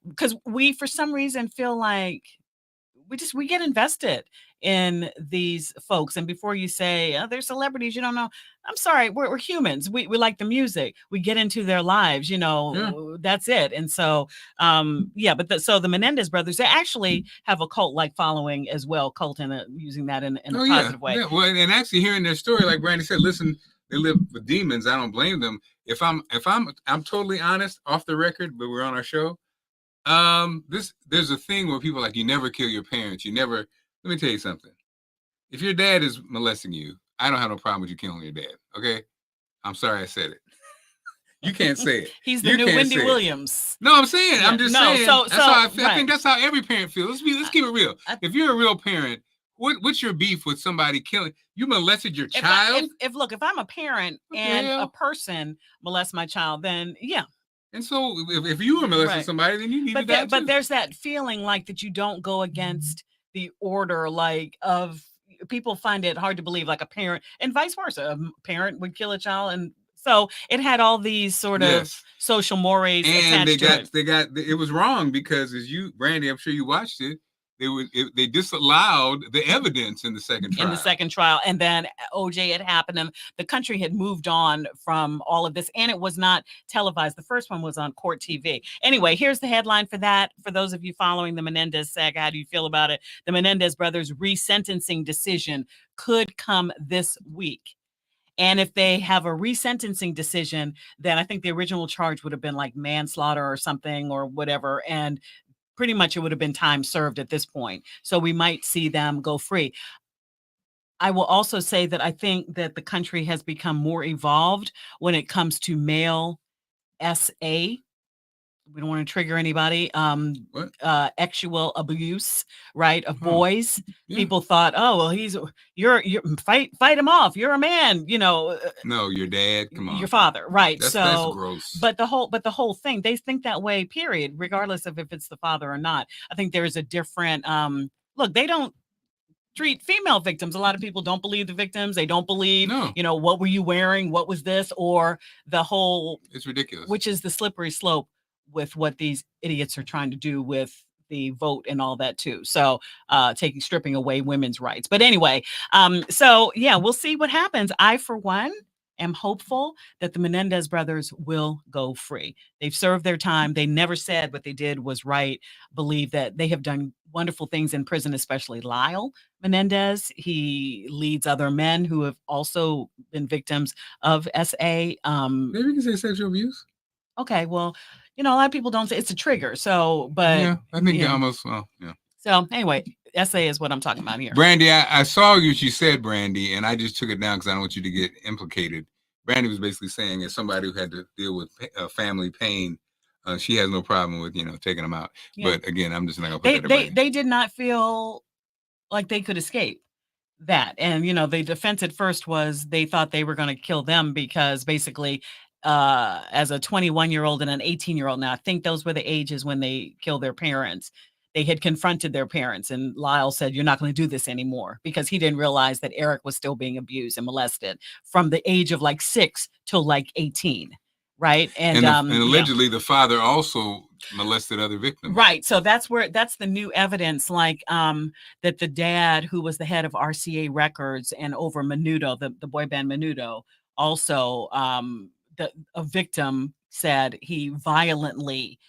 Speaker 2: because we, for some reason, feel like we get invested in these folks. And before you say they're celebrities, you don't know. I'm sorry, we're humans. We like the music. We get into their lives, you know. That's it. And so but so the Menendez brothers, they actually have a cult-like following as well. Cult using that in a positive way.
Speaker 5: Yeah. Well, and actually hearing their story, like Brandy said, listen, they live with demons. I don't blame them. If I'm totally honest, off the record, but we're on our show. There's a thing where people are like, you never kill your parents. Let me tell you something. If your dad is molesting you, I don't have no problem with you killing your dad. Okay. I'm sorry I said it. You can't say it.
Speaker 2: He's the new Wendy Williams.
Speaker 5: No, I'm saying, I'm just saying.
Speaker 2: So
Speaker 5: that's how I feel. I think that's how every parent feels. Let's keep it real. If you're a real parent, what's your beef with somebody killing? You molested your child?
Speaker 2: If I'm a parent and a person molests my child, then yeah.
Speaker 5: And so if you were molesting somebody, then you need to die too.
Speaker 2: But there's that feeling like that you don't go against the order, like of people find it hard to believe, like a parent and vice versa. A parent would kill a child, and so it had all these sort of social mores
Speaker 5: and
Speaker 2: attached to it.
Speaker 5: It was wrong because Brandy, I'm sure you watched it. They disallowed the evidence in the second trial.
Speaker 2: And then OJ had happened, and the country had moved on from all of this, and it was not televised. The first one was on Court TV. Anyway, here's the headline for that. For those of you following the Menendez saga, how do you feel about it? The Menendez brothers' resentencing decision could come this week. And if they have a resentencing decision, then I think the original charge would have been like manslaughter or something or whatever. And pretty much it would have been time served at this point. So we might see them go free. I will also say that I think that the country has become more evolved when it comes to male SA. We don't want to trigger anybody. Sexual abuse, right, of boys. Yeah. People thought, oh well, you're fight him off. You're a man, you know.
Speaker 5: No, your dad. Come on,
Speaker 2: your father, right?
Speaker 5: That's gross.
Speaker 2: But the whole thing, they think that way. Period, regardless of if it's the father or not. I think there is a different look. They don't treat female victims. A lot of people don't believe the victims. They don't believe, you know, what were you wearing? What was this? Or the whole.
Speaker 5: It's ridiculous.
Speaker 2: Which is the slippery slope with what these idiots are trying to do with the vote and all that too. So stripping away women's rights. But anyway, so yeah, we'll see what happens. I, for one, am hopeful that the Menendez brothers will go free. They've served their time. They never said what they did was right. Believe that they have done wonderful things in prison, especially Lyle Menendez. He leads other men who have also been victims of SA.
Speaker 5: Maybe you can say sexual abuse.
Speaker 2: Okay, well, a lot of people don't say it's a trigger. So, but
Speaker 5: yeah, I think almost. Well, yeah.
Speaker 2: So anyway, SA is what I'm talking about here.
Speaker 5: Brandy, I saw what you said, Brandy, and I just took it down because I don't want you to get implicated. Brandy was basically saying, as somebody who had to deal with family pain, she has no problem with taking them out. Yeah. But again, I'm just not gonna put that.
Speaker 2: They did not feel like they could escape that, and the defense at first was they thought they were going to kill them because basically, as a 21-year-old and an 18-year-old, now I think those were the ages when they killed their parents. They had confronted their parents, and Lyle said, "You're not going to do this anymore," because he didn't realize that Eric was still being abused and molested from the age of like 6 till like 18. Right. And
Speaker 5: allegedly the father also molested other victims.
Speaker 2: Right. So that's the new evidence, like that the dad, who was the head of RCA Records and over Menudo, the boy band Menudo, also a victim said he violently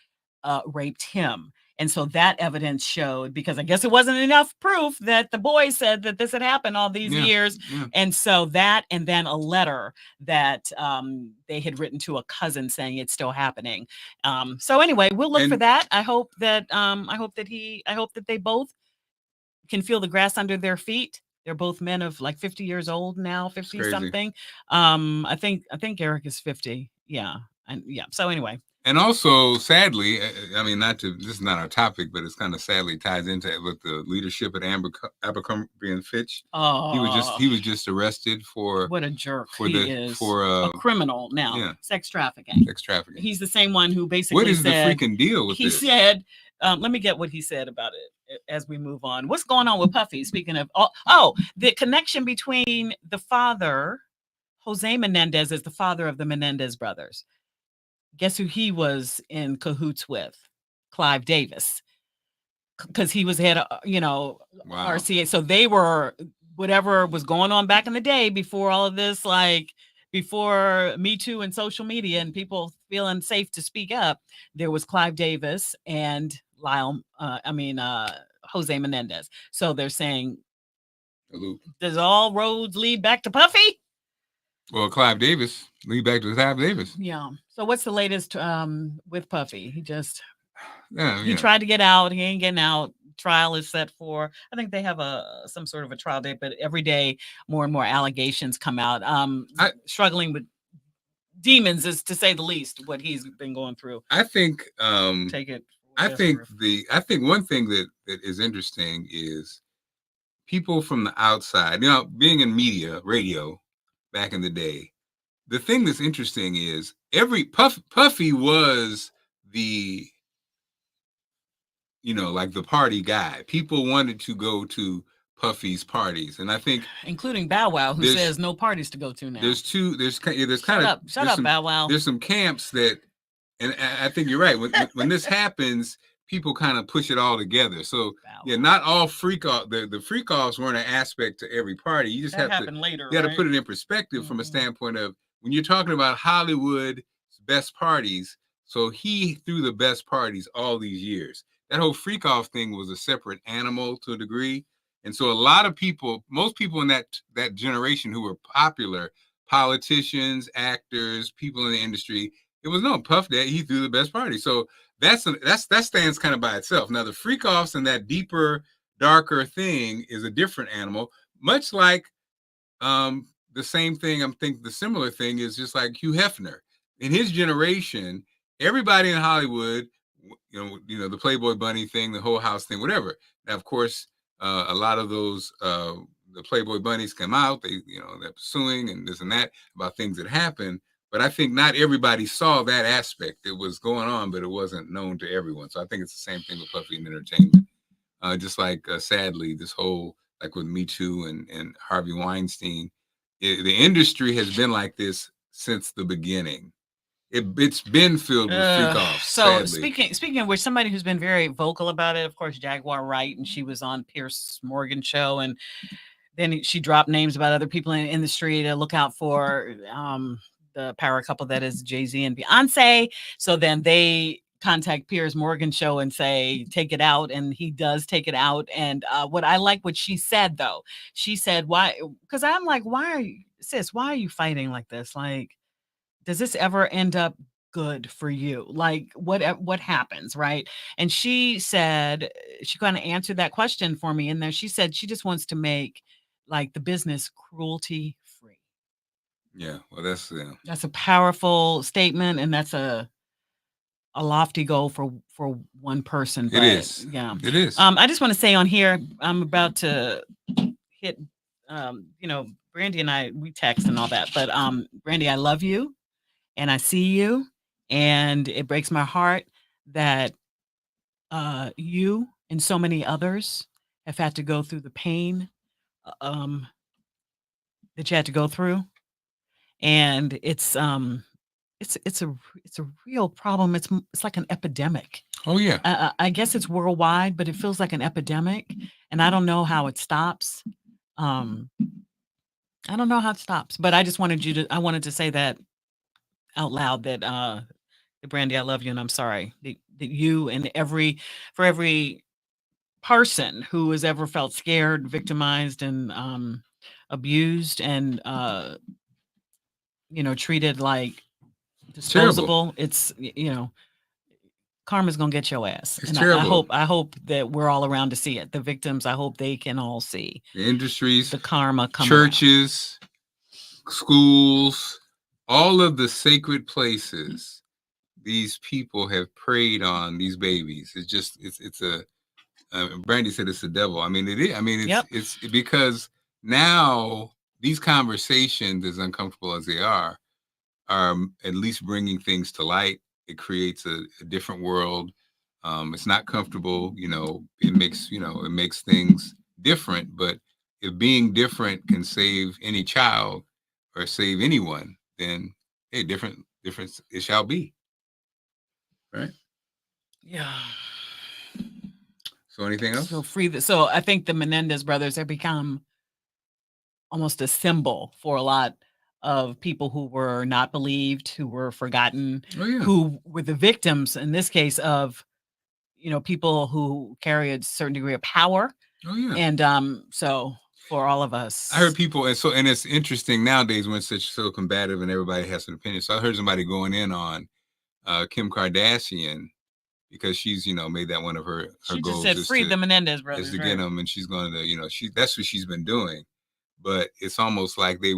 Speaker 2: raped him. And so that evidence showed, because I guess it wasn't enough proof that the boy said that this had happened all these years. Yeah. And so that, and then a letter that they had written to a cousin saying it's still happening. So anyway, we'll look for that. I hope that they both can feel the grass under their feet. They're both men of like 50 years old now, 50 something. I think Eric is 50. Yeah. And yeah. So anyway.
Speaker 5: And also, sadly, I mean, this is not our topic, but it's kind of sadly ties into it with the leadership at Abercrombie and Fitch.
Speaker 2: Oh,
Speaker 5: he was just arrested for
Speaker 2: what a jerk he is. For a criminal now, yeah. Sex trafficking. He's the same one who basically
Speaker 5: what is the freaking deal with this?
Speaker 2: He said, let me get what he said about it as we move on. What's going on with Puffy? Speaking of, the connection between the father, Jose Menendez, is the father of the Menendez brothers. Guess who he was in cahoots with? Clive Davis. Because he was head of, wow. RCA. So they were, whatever was going on back in the day before all of this, like before Me Too and social media and people feeling safe to speak up, there was Clive Davis and Jose Menendez. So they're saying, does all roads lead back to Puffy?
Speaker 5: Well, Clive Davis, lead back to Clive Davis.
Speaker 2: Yeah. So what's the latest with Puffy? He just he tried to get out. He ain't getting out. Trial is set for, I think they have some sort of a trial date, but every day more and more allegations come out. Struggling with demons is, to say the least, what he's been going through.
Speaker 5: I think
Speaker 2: take it.
Speaker 5: I think one thing that is interesting is people from the outside, being in media, radio, back in the day, the thing that's interesting is Puffy was the, like the party guy. People wanted to go to Puffy's parties, and I think
Speaker 2: including Bow Wow, who says no parties to go to now.
Speaker 5: Shut up, Bow Wow. There's some camps that, and I think you're right. When this happens, people kind of push it all together. So not all the freak offs weren't an aspect to every party. You just have to
Speaker 2: later.
Speaker 5: You got to put it in perspective from a standpoint of when you're talking about Hollywood's best parties. So he threw the best parties all these years. That whole freak off thing was a separate animal to a degree. And so a lot of people, most people in that generation who were popular, politicians, actors, people in the industry, it was no Puff that he threw the best party. So that stands kind of by itself. Now the freak offs and that deeper, darker thing is a different animal, much like the same thing. I'm thinking the similar thing is just like Hugh Hefner. In his generation, everybody in Hollywood, the Playboy Bunny thing, the whole house thing, whatever. Now, of course, a lot of those the Playboy Bunnies come out, they're suing and this and that about things that happened. But I think not everybody saw that aspect. It was going on, but it wasn't known to everyone. So I think it's the same thing with Puffy and entertainment. Just like, sadly, this whole, like with Me Too and Harvey Weinstein, the industry has been like this since the beginning. it's been filled with freak offs.
Speaker 2: So
Speaker 5: sadly.
Speaker 2: speaking of which, somebody who's been very vocal about it, of course, Jaguar Wright, and she was on Piers Morgan show, and then she dropped names about other people in the industry to look out for the power couple that is Jay-Z and Beyonce. So then they contact Piers Morgan show and say, take it out. And he does take it out. And what I like what she said, though, she said, why? Because I'm like, why are you fighting like this? Like, does this ever end up good for you? Like what happens, right? And she said, she kind of answered that question for me in there. She said she just wants to make like the business cruelty free.
Speaker 5: Yeah, well,
Speaker 2: that's a powerful statement, and that's a lofty goal for one person. But
Speaker 5: it is.
Speaker 2: Yeah,
Speaker 5: it is.
Speaker 2: I just want to say on here, I'm about to hit. Brandy and I, we text and all that, but Brandy, I love you, and I see you, and it breaks my heart that you and so many others have had to go through the pain that you had to go through, and it's a real problem. It's like an epidemic.
Speaker 5: Oh yeah.
Speaker 2: I guess it's worldwide, but it feels like an epidemic, and I don't know how it stops. I don't know how it stops, but I just wanted I wanted to say that out loud, that Brandy, I love you, and I'm sorry that you and for every person who has ever felt scared, victimized, and abused, and treated like disposable. It's karma's gonna get your ass.
Speaker 5: It's
Speaker 2: And
Speaker 5: terrible.
Speaker 2: I hope that we're all around to see it. The victims, I hope they can all see
Speaker 5: The industries,
Speaker 2: the karma coming.
Speaker 5: churches, schools, all of the sacred places these people have preyed on these babies. It's just it's a Brandy said it's the devil. I mean, it is. I mean, it's because now these conversations, as uncomfortable as they are at least bringing things to light. It creates a different world. It's not comfortable, it makes things different, but if being different can save any child or save anyone, then hey, different it shall be. Right?
Speaker 2: Yeah.
Speaker 5: So anything else?
Speaker 2: So I think the Menendez brothers have become almost a symbol for a lot of people who were not believed, who were forgotten, who were the victims in this case of, people who carry a certain degree of power.
Speaker 5: Oh yeah.
Speaker 2: And so for all of us,
Speaker 5: I heard people, and it's interesting nowadays when it's so combative and everybody has an opinion. So I heard somebody going in on Kim Kardashian because she's made that one of her
Speaker 2: she
Speaker 5: goals.
Speaker 2: Just said free the Menendez brothers,
Speaker 5: is to get them, and she's going to that's what she's been doing. But it's almost like they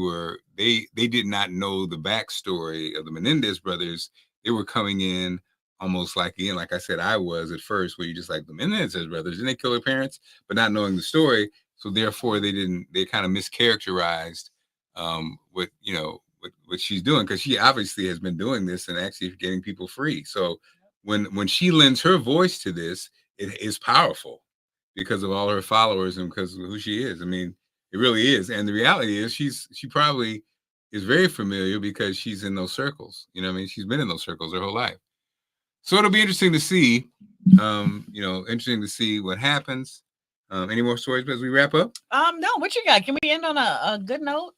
Speaker 5: did not know the backstory of the Menendez brothers. They were coming in almost like I said, I was at first, where you just like the Menendez brothers, and they kill their parents, but not knowing the story. So therefore, they kind of mischaracterized what she's doing, because she obviously has been doing this and actually getting people free. So when she lends her voice to this, it is powerful because of all her followers and because of who she is. I mean, it really is. And the reality is she probably is very familiar because she's in those circles. She's been in those circles her whole life. So it'll be interesting to see, interesting to see what happens. Any more stories as we wrap up?
Speaker 2: No, what you got? Can we end on a good note?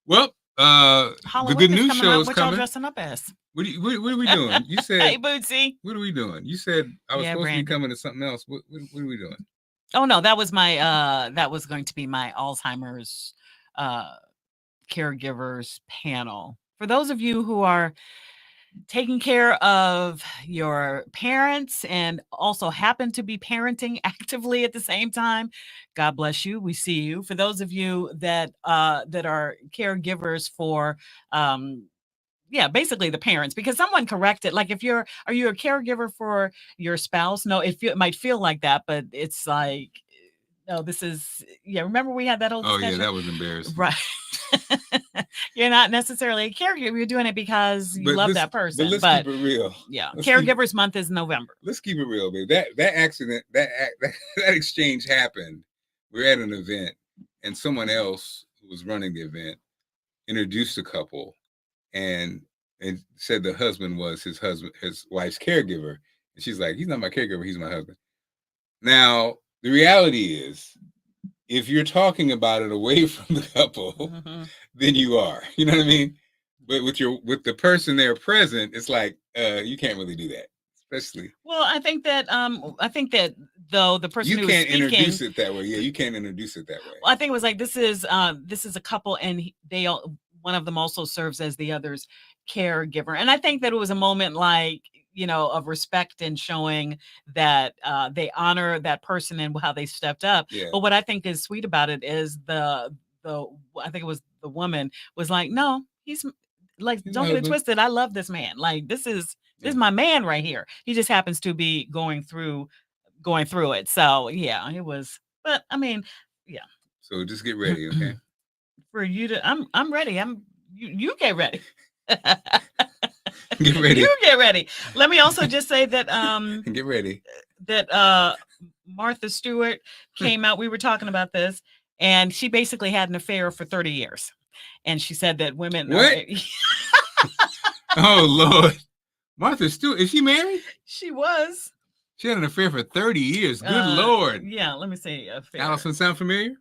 Speaker 5: Well, the good news show is
Speaker 2: what
Speaker 5: coming.
Speaker 2: Y'all dressing up as?
Speaker 5: What are we doing? You said,
Speaker 2: hey, Bootsy.
Speaker 5: What are we doing? You said I was supposed to be coming to something else. What are we doing?
Speaker 2: Oh no, that was my that was going to be my Alzheimer's caregivers panel. For those of you who are taking care of your parents and also happen to be parenting actively at the same time, God bless you. We see you. For those of you that are caregivers for basically the parents, because someone corrected, like are you a caregiver for your spouse? No, it might feel like that, but it's like, no, this is, remember we had that whole discussion?
Speaker 5: Oh yeah, that was embarrassing.
Speaker 2: Right. You're not necessarily a caregiver. You're doing it because you love that person.
Speaker 5: But let's keep it real.
Speaker 2: Yeah. Caregivers month is November.
Speaker 5: Let's keep it real, baby. That accident, that exchange happened. We're at an event and someone else who was running the event introduced a couple, and and said the husband was his wife's caregiver. And she's like, he's not my caregiver, he's my husband. Now, the reality is, if you're talking about it away from the couple, then you are. You know what I mean? But with the person there present, it's like you can't really do that, especially.
Speaker 2: Well, I think that though the person who
Speaker 5: can't
Speaker 2: was speaking,
Speaker 5: introduce it that way. Yeah, you can't introduce it that way.
Speaker 2: Well, I think it was like this is a couple, and one of them also serves as the other's caregiver, and I think that it was a moment like, of respect and showing that they honor that person and how they stepped up.
Speaker 5: Yeah.
Speaker 2: But what I think is sweet about it is I think it was the woman was like, no, he's like, don't get it twisted. I love this man. Like, this is my man right here. He just happens to be going through it. So yeah, it was. But I mean, yeah.
Speaker 5: So just get ready, okay?
Speaker 2: For you to, I'm ready. You get ready.
Speaker 5: Get ready.
Speaker 2: You get ready. Let me also just say that
Speaker 5: get ready.
Speaker 2: That Martha Stewart came out. We were talking about this, and she basically had an affair for 30 years. And she said that women.
Speaker 5: What? Oh Lord, Martha Stewart, is she married?
Speaker 2: She was.
Speaker 5: She had an affair for 30 years. Good Lord.
Speaker 2: Yeah, let me see.
Speaker 5: Allison, sound familiar?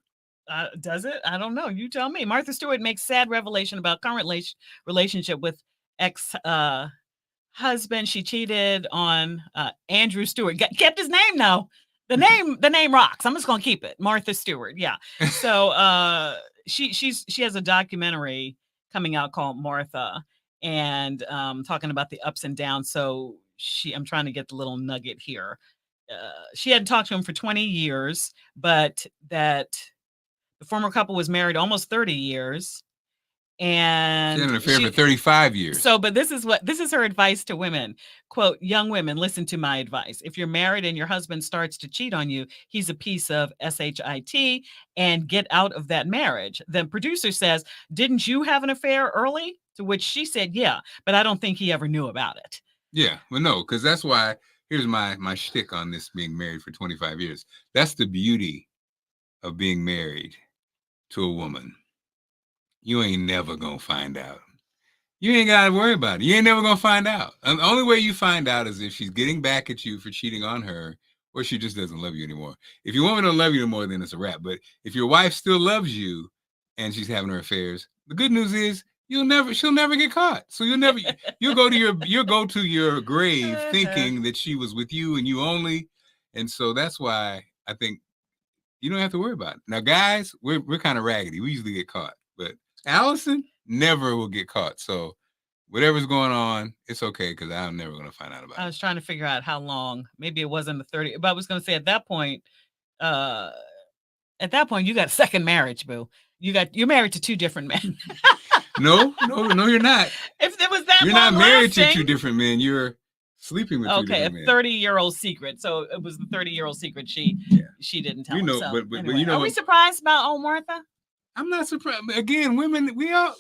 Speaker 2: Does it? I don't know. You tell me. Martha Stewart makes sad revelation about current relationship with ex-husband. She cheated on Andrew Stewart. Kept his name though. The name rocks. I'm just gonna keep it. Martha Stewart. Yeah. So she has a documentary coming out called Martha, and talking about the ups and downs. So I'm trying to get the little nugget here. She hadn't talked to him for 20 years, but that the former couple was married almost 30 years. And
Speaker 5: she had an affair for 35 years.
Speaker 2: So, but this is her advice to women. Quote, young women, listen to my advice. If you're married and your husband starts to cheat on you, he's a piece of shit, and get out of that marriage. The producer says, didn't you have an affair early? To which she said, yeah, but I don't think he ever knew about it.
Speaker 5: Yeah, well, no, because that's why, here's my shtick on this being married for 25 years. That's the beauty of being married to a woman. You ain't never gonna find out. You ain't gotta worry about it. You ain't never gonna find out. And the only way you find out is if she's getting back at you for cheating on her, or she just doesn't love you anymore. If your woman don't love you anymore, then it's a wrap. But if your wife still loves you and she's having her affairs, the good news is she'll never get caught. So you'll go to your grave thinking that she was with you and you only. And so that's why I think you don't have to worry about it. Now, guys, we're kind of raggedy. We usually get caught, but Allison never will get caught. So whatever's going on, it's okay because I'm never going to find out about it.
Speaker 2: I was trying to figure out how long. Maybe it wasn't the 30, but I was going to say at that point, you got a second marriage, boo. You're married to two different men.
Speaker 5: No, you're not.
Speaker 2: If there was that,
Speaker 5: you're not married to two different men. You're sleeping with two different men.
Speaker 2: A 30-year-old secret. So it was the 30-year-old secret she didn't tell.
Speaker 5: But
Speaker 2: anyway,
Speaker 5: you know,
Speaker 2: are we surprised about old Martha?
Speaker 5: I'm not surprised. Again, women, we all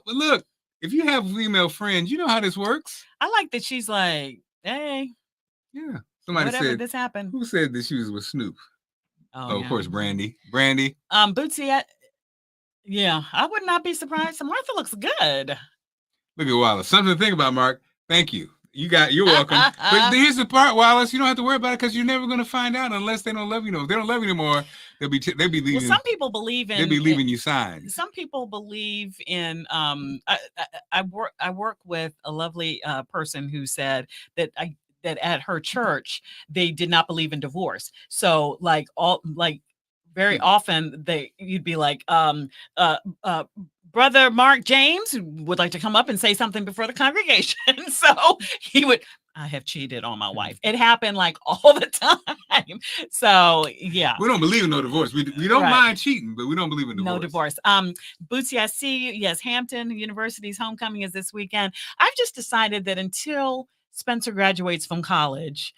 Speaker 5: look. If you have female friends, you know how this works.
Speaker 2: I like that she's like, hey,
Speaker 5: yeah. Somebody said
Speaker 2: this happened.
Speaker 5: Who said that she was with Snoop? Oh, of course, Brandy.
Speaker 2: Bootsy. Yeah, I would not be surprised. Martha looks good.
Speaker 5: Look at Wallace. Something to think about, Mark. Thank you. You're welcome. But here's the part, Wallace. You don't have to worry about it because you're never going to find out unless they don't love you. If they don't love you anymore, they'll be leaving.
Speaker 2: Well, some people believe in.
Speaker 5: They'll be leaving you signs.
Speaker 2: Some people believe in. I work with a lovely person who said that at her church they did not believe in divorce. So very often you'd be like, Brother Mark James would like to come up and say something before the congregation. So he would, I have cheated on my wife. It happened like all the time. So yeah.
Speaker 5: We don't believe in no divorce. We don't mind cheating, but we don't believe in divorce.
Speaker 2: No divorce. Bootsy, I see you. Yes, Hampton University's homecoming is this weekend. I've just decided that until Spencer graduates from college,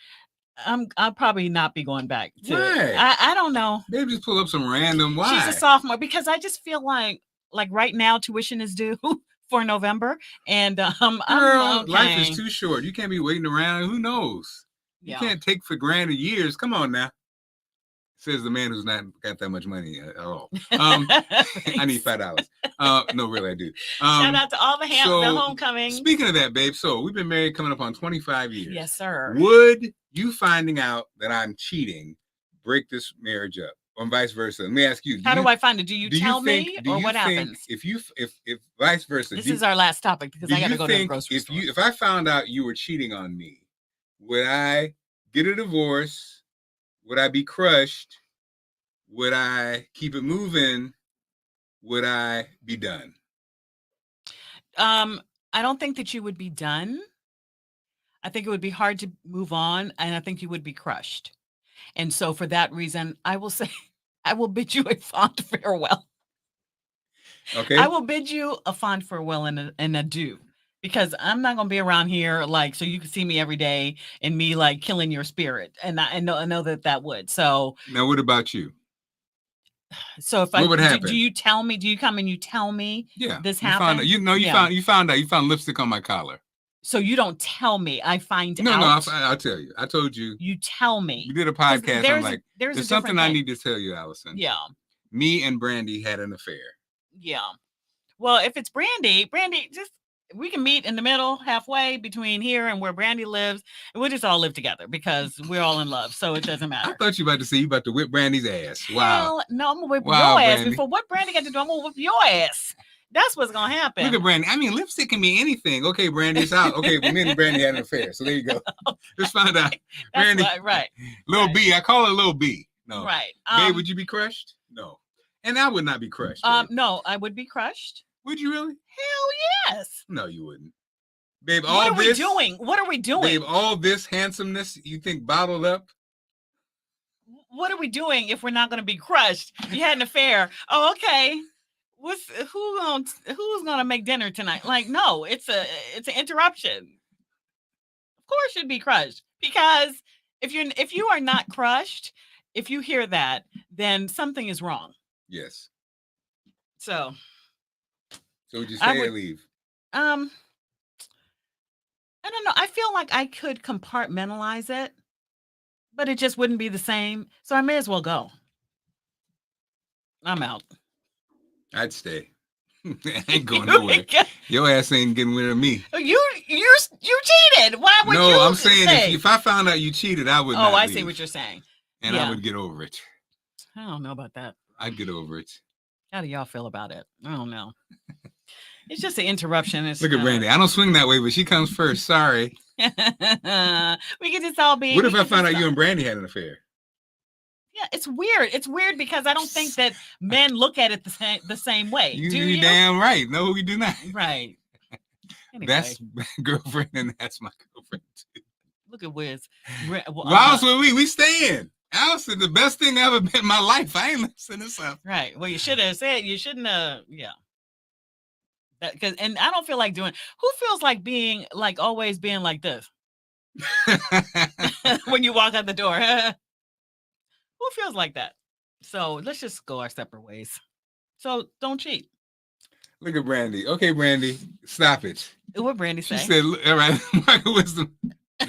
Speaker 2: I'll probably not be going back to I don't know.
Speaker 5: Maybe just pull up some random. Why?
Speaker 2: She's a sophomore because I just feel like right now tuition is due for November, and
Speaker 5: life is too short. You can't be waiting around. Who knows? You can't take for granted years. Come on now. Says the man who's not got that much money at all. I need $5. No, really, I do.
Speaker 2: Shout out to all the homecoming.
Speaker 5: Speaking of that, babe, so we've been married coming up on 25 years.
Speaker 2: Yes, sir.
Speaker 5: Would you finding out that I'm cheating break this marriage up, or vice versa? Let me ask you.
Speaker 2: How do I find it? Do you tell me, or what happens?
Speaker 5: If vice versa.
Speaker 2: This is our last topic because I got to go to the grocery store.
Speaker 5: If I found out you were cheating on me, would I get a divorce? Would I be crushed? Would I keep it moving? Would I be done?
Speaker 2: I don't think that you would be done. I think it would be hard to move on, and I think you would be crushed. And so for that reason, I will say, I will bid you a fond farewell.
Speaker 5: Okay.
Speaker 2: I will bid you a fond farewell and an adieu, because I'm not going to be around here like, so you can see me every day and me like killing your spirit. And I know that would. So
Speaker 5: now what about you?
Speaker 2: So if
Speaker 5: what would happen?
Speaker 2: Do you tell me? Do you come and you tell me?
Speaker 5: Yeah,
Speaker 2: this happened.
Speaker 5: You found out. You found lipstick on my collar.
Speaker 2: So you don't tell me. I find out.
Speaker 5: No, I'll tell you. I told you.
Speaker 2: You tell me.
Speaker 5: We did a podcast. I'm like, there's something I need to tell you, Allison.
Speaker 2: Yeah.
Speaker 5: Me and Brandy had an affair.
Speaker 2: Yeah. Well, if it's Brandy, just we can meet in the middle, halfway between here and where Brandy lives, and we'll just all live together because we're all in love. So it doesn't matter.
Speaker 5: I thought you about to say you about to whip Brandy's ass. Wow.
Speaker 2: Hell, no, I'm gonna whip your ass. Brandy. Before what Brandy got to do, I'm gonna whip your ass. That's what's gonna happen.
Speaker 5: Look at Brandy. I mean, lipstick can be anything. Okay, Brandy, it's out. Okay, but me and Brandy had an affair. So there you go. Just found out. Brandy,
Speaker 2: right.
Speaker 5: Little B. I call her Little B. No.
Speaker 2: Right.
Speaker 5: Babe, would you be crushed? No. And I would not be crushed.
Speaker 2: No, I would be crushed.
Speaker 5: Would you really?
Speaker 2: Hell yes.
Speaker 5: No, you wouldn't. Babe,
Speaker 2: what are we doing? What are we doing?
Speaker 5: Babe, all this handsomeness you think bottled up?
Speaker 2: What are we doing if we're not going to be crushed? You had an affair. Oh, okay. Who's gonna make dinner tonight? Like, no, it's an interruption. Of course you'd be crushed, because if you are not crushed, if you hear that, then something is wrong.
Speaker 5: Yes.
Speaker 2: So
Speaker 5: would you stay or leave?
Speaker 2: I don't know. I feel like I could compartmentalize it, but it just wouldn't be the same. So I may as well go. I'm out.
Speaker 5: I'd stay. I ain't going nowhere. Your ass ain't getting rid of me.
Speaker 2: You cheated. Why would you?
Speaker 5: No, I'm saying if I found out you cheated, I would.
Speaker 2: Oh, I see what you're saying.
Speaker 5: And I would get over it.
Speaker 2: I don't know about that.
Speaker 5: I'd get over it.
Speaker 2: How do y'all feel about it? I don't know. It's just an interruption.
Speaker 5: Look at Brandy. I don't swing that way, but she comes first. Sorry.
Speaker 2: We could just all be.
Speaker 5: What if I found out you and Brandy had an affair?
Speaker 2: Yeah, it's weird. It's weird because I don't think that men look at it the same way.
Speaker 5: You damn right. No, we do not.
Speaker 2: Right. Anyway.
Speaker 5: That's my girlfriend, and that's my girlfriend too.
Speaker 2: Look at Wiz.
Speaker 5: Well, we staying. Allison, the best thing ever been in my life. I ain't listening to something.
Speaker 2: Right. Well, you should have said. You shouldn't have. Yeah. And I don't feel like doing. Who feels like being like always being like this when you walk out the door? Who feels like that? So let's just go our separate ways. So don't cheat.
Speaker 5: Look at Brandy. Okay, Brandy, stop it.
Speaker 2: What Brandy say?
Speaker 5: She said, "All right, Michael Wisdom."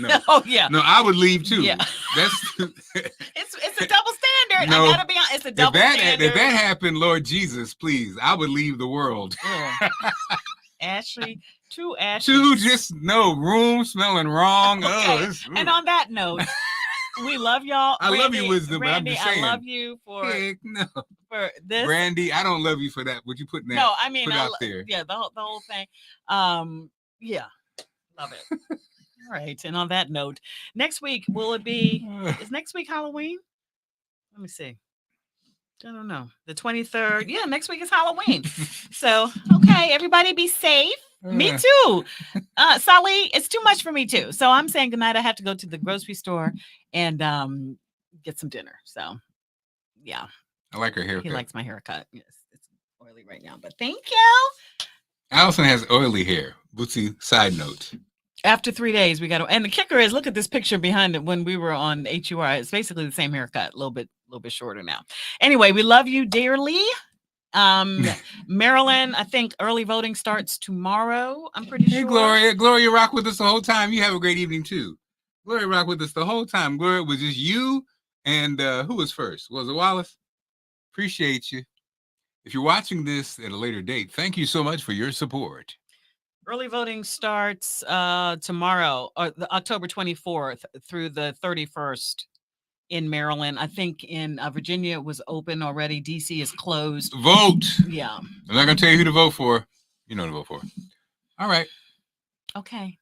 Speaker 5: No.
Speaker 2: Oh yeah.
Speaker 5: No, I would leave too.
Speaker 2: Yeah.
Speaker 5: That's.
Speaker 2: it's a double standard.
Speaker 5: No,
Speaker 2: I gotta be honest. It's a double standard.
Speaker 5: If that happened, Lord Jesus, please, I would leave the world.
Speaker 2: Ashley, two
Speaker 5: just no room smelling wrong.
Speaker 2: Okay. And on that note, we love y'all.
Speaker 5: I love you, Wisdom,
Speaker 2: Brandy,
Speaker 5: but I'm just saying.
Speaker 2: I love you for this.
Speaker 5: Brandy, I don't love you for that. Would you put that?
Speaker 2: No, I mean,
Speaker 5: out there?
Speaker 2: Yeah, the whole thing. Yeah, love it. All right, and on that note, next week is next week Halloween? Let me see. I don't know. The 23rd. Yeah, next week is Halloween. So, okay, everybody be safe. Me too. Sally, it's too much for me too. So I'm saying goodnight. I have to go to the grocery store and get some dinner. So, yeah.
Speaker 5: I like her haircut.
Speaker 2: He likes my haircut. Yes, it's oily right now, but thank you.
Speaker 5: Allison has oily hair. Bootsy, side note.
Speaker 2: After 3 days, we got to, and the kicker is, look at this picture behind it when we were on HUR. It's basically the same haircut, a little bit shorter now. Anyway, we love you dearly. Maryland, I think early voting starts tomorrow. I'm pretty sure.
Speaker 5: Hey, Gloria rock with us the whole time. You have a great evening too. Gloria rock with us the whole time. Gloria, was just you and who was first? Was it Wallace? Appreciate you. if you're watching this at a later date, thank you so much for your support.
Speaker 2: Early voting starts tomorrow, or October 24th through the 31st in Maryland. I think in Virginia it was open already. DC is closed.
Speaker 5: Vote.
Speaker 2: Yeah.
Speaker 5: I'm not going to tell you who to vote for. You know who to vote for. All right.
Speaker 2: Okay.